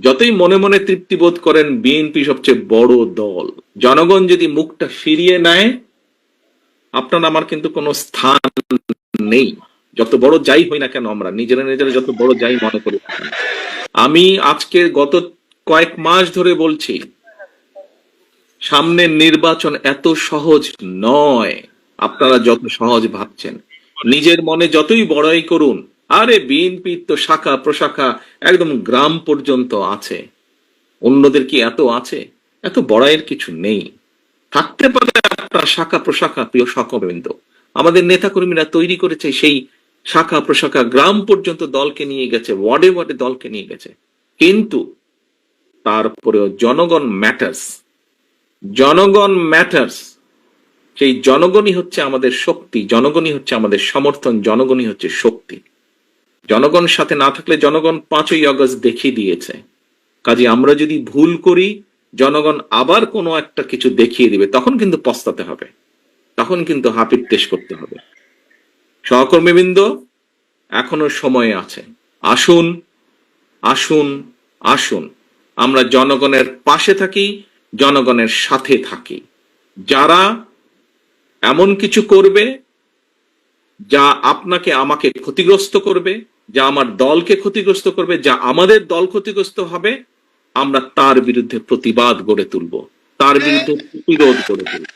যতই মনে মনে তৃপ্তি বোধ করেন বিএনপি সবচেয়ে বড় দল, জনগণ যদি মুখটা ফিরিয়ে নেয় আপনার আমার কিন্তু কোনো স্থান নেই। যত বড় যাই হই না কেন, আমরা নিজেরা নিজেরা যত বড় যাই মনে করি না কেন। আমি আজকে গত কয়েক মাস ধরে বলছি, সামনের নির্বাচন এত সহজ নয় আপনারা যত সহজ ভাবছেন। নিজের মনে যতই বড়াই করুন, আরে বিএনপি তো শাখা প্রশাখা একদম গ্রাম পর্যন্ত আছে, অন্যদের কি এত আছে? এত বড়াইয়ের কিছু নেই। থাকতে পারে আপনার শাখা প্রশাখা, প্রিয় সহকর্মীবৃন্দ, আমাদের নেতাকর্মীরা তৈরি করেছে সেই শাখা প্রশাখা, গ্রাম পর্যন্ত দলকে নিয়ে গেছে, ওয়ার্ডে ওয়ার্ডে দলকে নিয়ে গেছে, কিন্তু তারপরেও জনগণ ম্যাটার্স। জনগণ ম্যাটার্স। সেই জনগণই হচ্ছে আমাদের শক্তি, জনগণই হচ্ছে আমাদের সমর্থন, জনগণই হচ্ছে শক্তি। জনগণ সাথে না থাকলে, জনগণ 5ই আগস্ট দেখিয়ে দিয়েছে, কাজে আমরা যদি ভুল করি জনগণ আবার কোনো একটা কিছু দেখিয়ে দিবে, তখন কিন্তু পস্তাতে হবে, তখন কিন্তু হাপিত্তেশ করতে হবে। সহকর্মীবৃন্দ, এখনো সময় আছে। আসুন আসুন আসুন, আমরা জনগণের পাশে থাকি, জনগণের সাথে থাকি। যারা এমন কিছু করবে যা আপনাকে আমাকে ক্ষতিগ্রস্ত করবে, যা আমার দলকে ক্ষতিগ্রস্ত করবে, যা আমাদের দল ক্ষতিগ্রস্ত হবে, আমরা তার বিরুদ্ধে প্রতিবাদ গড়ে তুলব, তার বিরুদ্ধে প্রতিরোধ গড়ে তুলব।